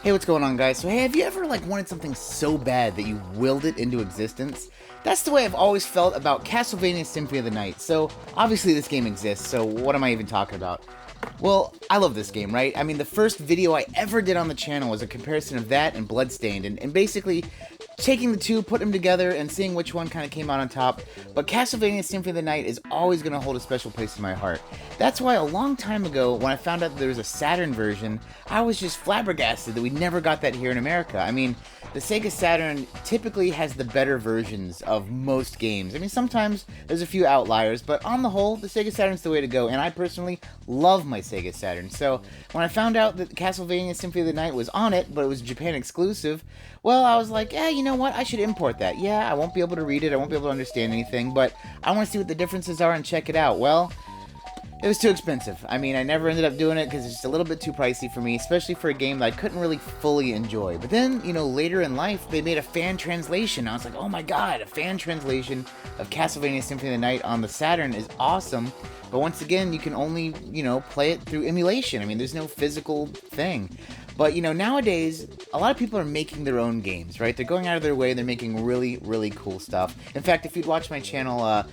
Hey, what's going on, guys? So, hey, have you ever wanted something so bad that you willed it into existence? That's the way I've always felt about Castlevania Symphony of the Night. So, obviously this game exists, so what am I even talking about? Well, I love this game, right? I mean, the first video I ever did on the channel was a comparison of that and Bloodstained, and basically taking the two, putting them together, and seeing which one kind of came out on top. But Castlevania Symphony of the Night is always going to hold a special place in my heart. That's why a long time ago, when I found out that there was a Saturn version, I was just flabbergasted that we never got that here in America. I mean, the Sega Saturn typically has the better versions of most games. I mean, sometimes there's a few outliers, but on the whole, the Sega Saturn's the way to go, and I personally love my Sega Saturn. So, when I found out that Castlevania Symphony of the Night was on it, but it was Japan exclusive, well, I was like, you know what, I should import that. Yeah, I won't be able to read it, I won't be able to understand anything, but I want to see what the differences are and check it out. Well, it was too expensive. I mean, I never ended up doing it because it's just a little bit too pricey for me, especially for a game that I couldn't really fully enjoy. But then, you know, later in life, they made a fan translation. I was like, oh my god, a fan translation of Castlevania Symphony of the Night on the Saturn is awesome. But once again, you can only, you know, play it through emulation. I mean, there's no physical thing. But, you know, nowadays, a lot of people are making their own games, right? They're going out of their way, they're making really, really cool stuff. In fact, if you'd watched my channel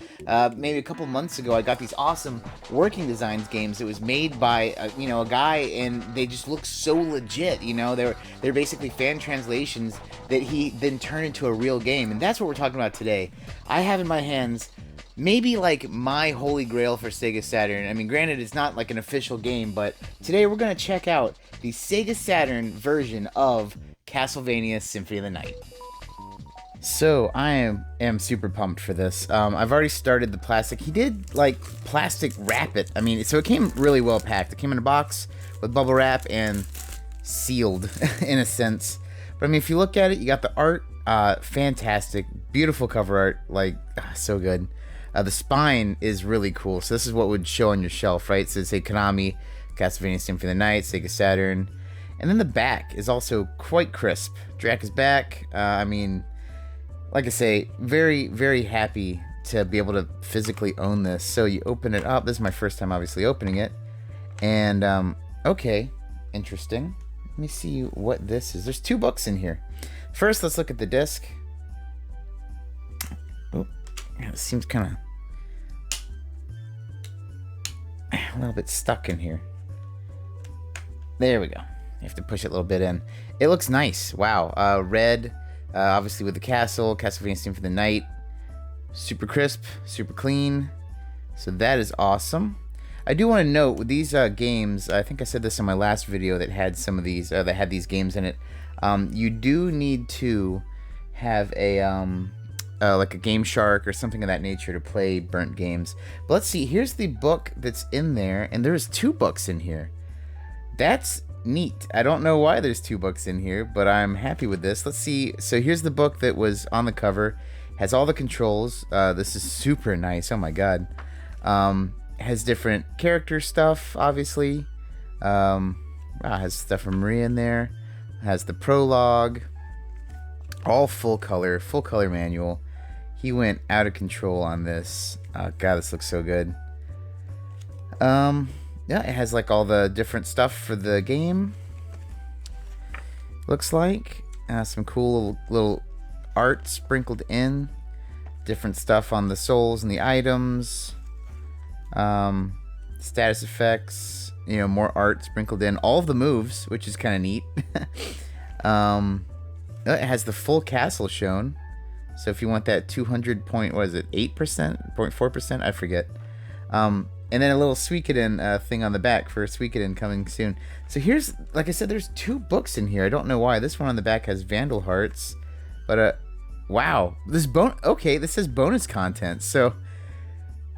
maybe a couple months ago, I got these awesome Working Designs games. It was made by, you know, a guy, and they just look so legit, you know? They're basically fan translations that he then turned into a real game, and that's what we're talking about today. I have in my hands maybe my holy grail for Sega Saturn. I mean, granted, it's not like an official game, but today we're going to check out the Sega Saturn version of Castlevania Symphony of the Night. So, I am super pumped for this. I've already started the plastic. He did, plastic wrap it. I mean, so it came really well packed. It came in a box with bubble wrap and sealed, in a sense. But, I mean, if you look at it, you got the art. Fantastic. Beautiful cover art. So good. The spine is really cool. So this is what would show on your shelf, right? So it's a Konami, Castlevania Symphony of the Night, Sega Saturn. And then the back is also quite crisp. Drac is back. I mean, like I say, very, very happy to be able to physically own this. So you open it up. This is my first time, obviously, opening it. And, okay, interesting. Let me see what this is. There's 2 books in here. First, let's look at the disc. Oh, yeah, it seems kind of a little bit stuck in here. There we go. You have to push it a little bit in. It looks nice. Wow. Red, obviously with the castle, Castlevania Symphony of the Night. Super crisp, super clean. So that is awesome. I do want to note, with these games, I think I said this in my last video that had some of these, that had these games in it. You do need to have like a Game Shark or something of that nature to play burnt games. But let's see, here's the book that's in there, and there's 2 books in here. That's neat. I don't know why there's 2 books in here, but I'm happy with this. Let's see, so here's the book that was on the cover. Has all the controls. This is super nice, oh my god. Has different character stuff, obviously. Has stuff from Maria in there. Has the prologue. All full color manual. He went out of control on this. God, this looks so good. Yeah, it has all the different stuff for the game. Looks like some cool little art sprinkled in. Different stuff on the souls and the items. Status effects. You know, more art sprinkled in. All of the moves, which is kind of neat. It has the full castle shown. So if you want that 200 point, what is it, 8%? 0.4%? I forget. And then a little Suikoden thing on the back for Suikoden coming soon. So here's, like I said, there's 2 books in here. I don't know why. This one on the back has Vandal Hearts. But, wow. This says bonus content. So,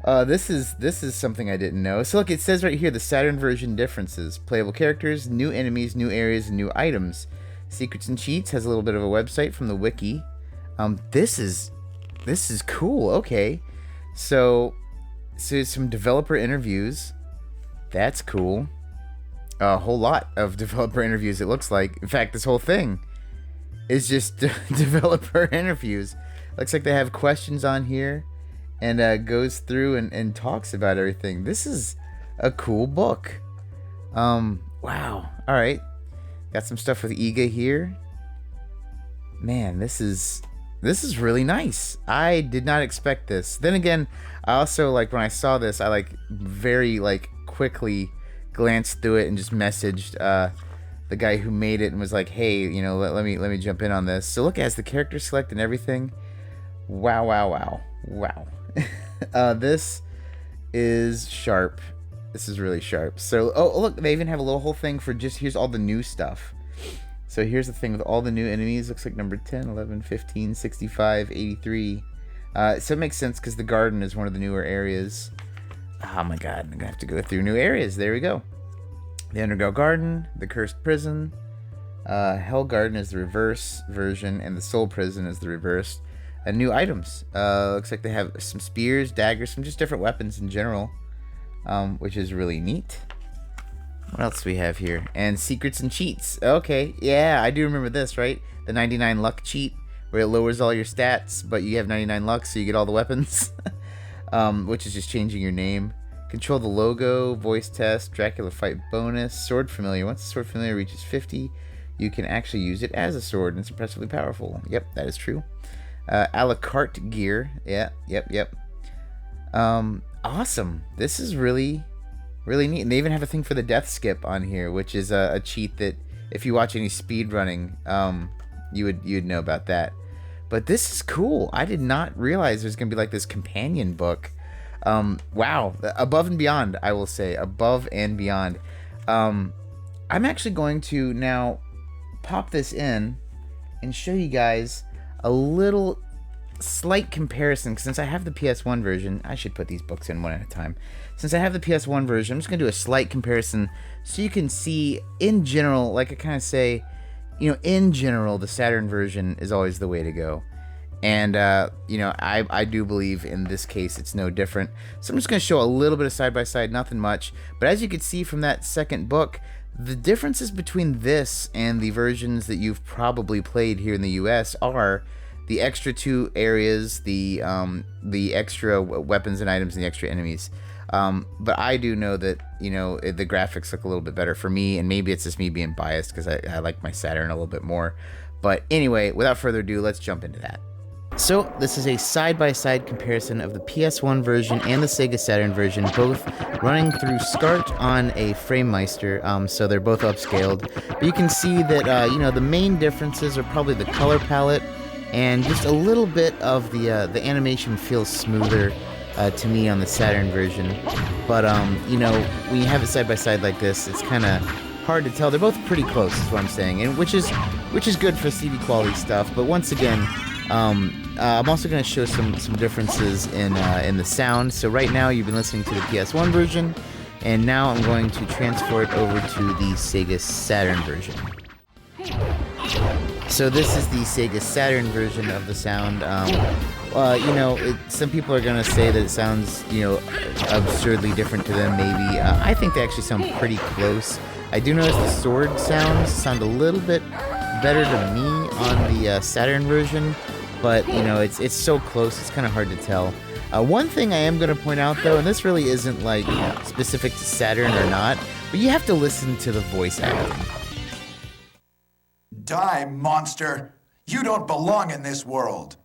this is something I didn't know. So look, it says right here, the Saturn version differences. Playable characters, new enemies, new areas, and new items. Secrets and Cheats has a little bit of a website from the wiki. This is cool. Okay. So some developer interviews. That's cool. A whole lot of developer interviews, it looks like. In fact, this whole thing is just developer interviews. Looks like they have questions on here. and goes through and talks about everything. This is a cool book. Wow. All right. Got some stuff with Iga here. Man, this is really nice. I did not expect this. Then again, I also, like, when I saw this, I very quickly glanced through it and just messaged the guy who made it and was like, hey, you know, let me jump in on this. So look, it has the character select and everything. Wow. This is sharp. This is really sharp. So, oh, look, they even have a little whole thing for just, here's all the new stuff. So here's the thing with all the new enemies. Looks like number 10, 11, 15, 65, 83. So it makes sense because the garden is one of the newer areas. Oh my god, I'm going to have to go through new areas. There we go. The Underground Garden, the Cursed Prison, Hell Garden is the reverse version, and the Soul Prison is the reverse. New items. Looks like they have some spears, daggers, some just different weapons in general, which is really neat. What else do we have here? And secrets and cheats. Okay, yeah, I do remember this, right? The 99 luck cheat, where it lowers all your stats, but you have 99 luck, so you get all the weapons. Which is just changing your name. Control the logo, voice test, Dracula fight bonus, sword familiar. Once the sword familiar reaches 50, you can actually use it as a sword, and it's impressively powerful. Yep, that is true. A la carte gear. Yeah, yep. Awesome. This is really neat. And they even have a thing for the death skip on here, which is a cheat that if you watch any speed running, you'd know about that. But this is cool. I did not realize there's gonna be like this companion book. Wow, above and beyond, I will say, above and beyond. I'm actually going to now pop this in and show you guys a little slight comparison. Since I have the PS1 version, I should put these books in one at a time. Since I have the PS1 version, I'm just going to do a slight comparison so you can see in general, like I kind of say, you know, in general, the Saturn version is always the way to go. And, you know, I do believe in this case it's no different. So I'm just going to show a little bit of side-by-side, nothing much. But as you can see from that second book, the differences between this and the versions that you've probably played here in the US are the extra 2 areas, the extra weapons and items, and the extra enemies. But I do know that, you know, the graphics look a little bit better for me, and maybe it's just me being biased because I like my Saturn a little bit more. But anyway, without further ado, let's jump into that. So this is a side-by-side comparison of the PS1 version and the Sega Saturn version, both running through SCART on a FrameMeister, so they're both upscaled. But you can see that, you know, the main differences are probably the color palette, and just a little bit of the animation feels smoother to me on the Saturn version. But, you know, when you have it side-by-side like this, it's kind of hard to tell. They're both pretty close, is what I'm saying, and which is good for CD quality stuff. But once again, I'm also going to show some differences in the sound. So right now you've been listening to the PS1 version, and now I'm going to transfer it over to the Sega Saturn version. So this is the Sega Saturn version of the sound. You know, some people are going to say that it sounds, you know, absurdly different to them, maybe. I think they actually sound pretty close. I do notice the sword sounds sound a little bit better to me on the Saturn version, but, you know, it's so close, it's kind of hard to tell. One thing I am going to point out, though, and this really isn't, like, specific to Saturn or not, but you have to listen to the voice acting. Die, monster! You don't belong in this world!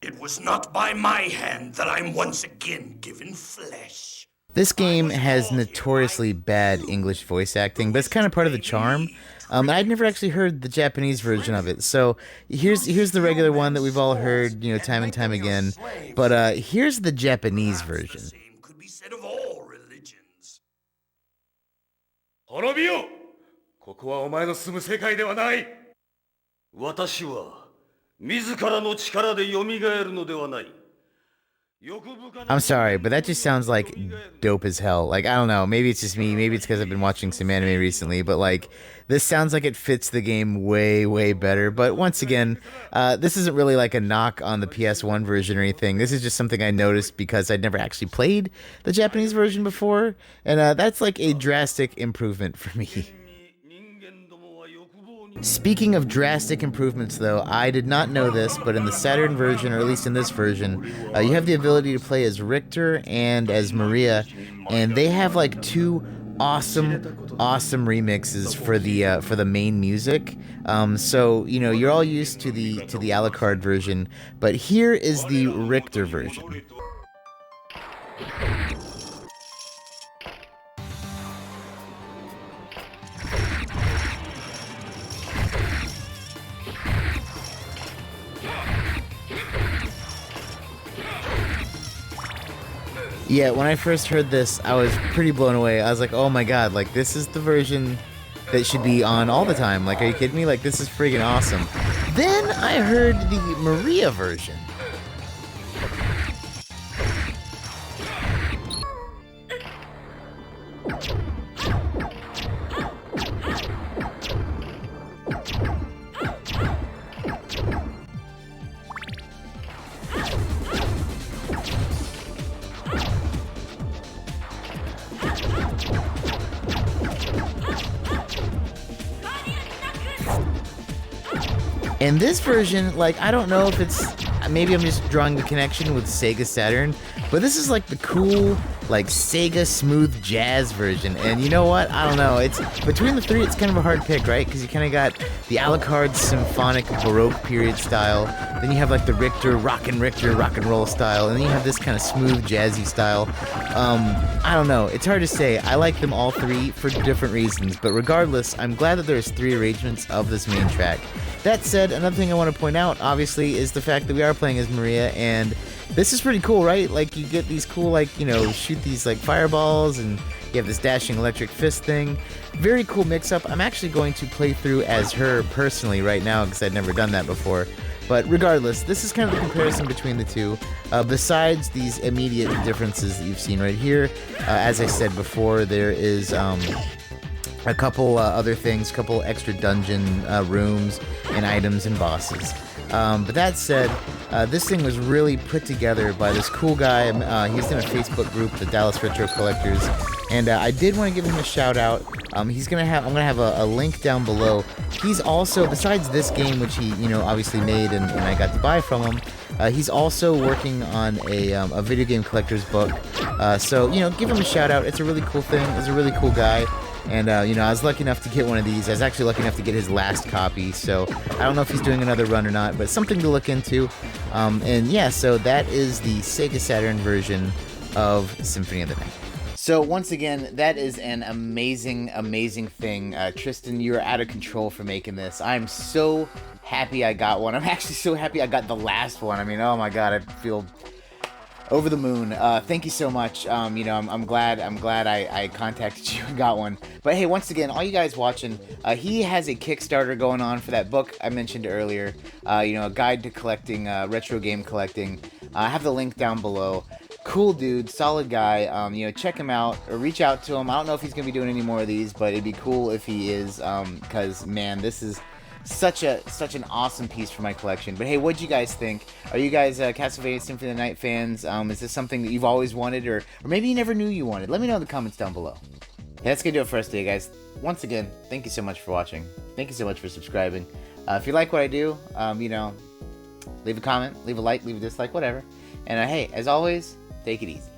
It was not by my hand that I'm once again given flesh. This game has notoriously bad English voice acting, but it's kind of part of the charm. I'd never actually heard the Japanese version of it, so here's the regular one that we've all heard, you know, time and time again. But here's the Japanese version. The same could be said of all religions. 滅びよ！ここはお前の住む世界ではない。私は自らの力で蘇るのではない。I'm sorry, but that just sounds like dope as hell. Like, I don't know, maybe it's just me, maybe it's because I've been watching some anime recently, but like, this sounds like it fits the game way, way better. But once again, this isn't really like a knock on the PS1 version or anything. This is just something I noticed because I'd never actually played the Japanese version before, and that's like a drastic improvement for me. Speaking of drastic improvements, though, I did not know this, but in the Saturn version, or at least in this version, you have the ability to play as Richter and as Maria, and they have like two awesome remixes for the main music. So you know you're all used to the Alucard version, but here is the Richter version. Yeah, when I first heard this, I was pretty blown away. I was like, oh my god, like, this is the version that should be on all the time. Like, are you kidding me? Like, this is friggin' awesome. Then I heard the Maria version. And this version, like, I don't know if it's, maybe I'm just drawing the connection with Sega Saturn, but this is like the cool, like, Sega smooth jazz version. And you know what? I don't know. It's between the three, it's kind of a hard pick, right? Because you kind of got the Alucard symphonic Baroque period style, then you have like the Richter rock and roll style, and then you have this kind of smooth jazzy style. I don't know. It's hard to say. I like them all three for different reasons, but regardless, I'm glad that there's three arrangements of this main track. That said, another thing I want to point out, obviously, is the fact that we are playing as Maria, and this is pretty cool, right? Like, you get these cool, like, you know, shoot these, like, fireballs, and you have this dashing electric fist thing. Very cool mix-up. I'm actually going to play through as her personally right now, because I'd never done that before. But regardless, this is kind of the comparison between the two. Besides these immediate differences that you've seen right here, as I said before, there is a couple other things, couple extra dungeon rooms and items and bosses. But that said, this thing was really put together by this cool guy. He's in a Facebook group, the Dallas Retro Collectors, and I did want to give him a shout out. I'm gonna have a link down below. He's also, besides this game, which he obviously made and I got to buy from him, he's also working on a video game collector's book. So give him a shout out. It's a really cool thing. He's a really cool guy. And, I was lucky enough to get one of these. I was actually lucky enough to get his last copy, so I don't know if he's doing another run or not, but something to look into. And yeah, so that is the Sega Saturn version of Symphony of the Night. So once again, that is an amazing, amazing thing. Tristan, you're out of control for making this. I'm so happy I got one. I'm actually so happy I got the last one. I mean, oh my god, I feel over the moon. Thank you so much. I'm glad I contacted you and got one. But hey, once again, all you guys watching, he has a Kickstarter going on for that book I mentioned earlier. A guide to collecting, retro game collecting. I have the link down below. Cool dude, solid guy. Check him out or reach out to him. I don't know if he's gonna be doing any more of these, but it'd be cool if he is. Because man, this is such an awesome piece for my collection. But hey, what'd you guys think? Are you guys Castlevania Symphony of the Night fans? Is this something that you've always wanted, or maybe you never knew you wanted? Let me know in the comments down below. Yeah, that's gonna do it for us today, guys. Once again, thank you so much for watching. Thank you so much for subscribing. If you like what I do, leave a comment, leave a like, leave a dislike, whatever. And hey, as always, take it easy.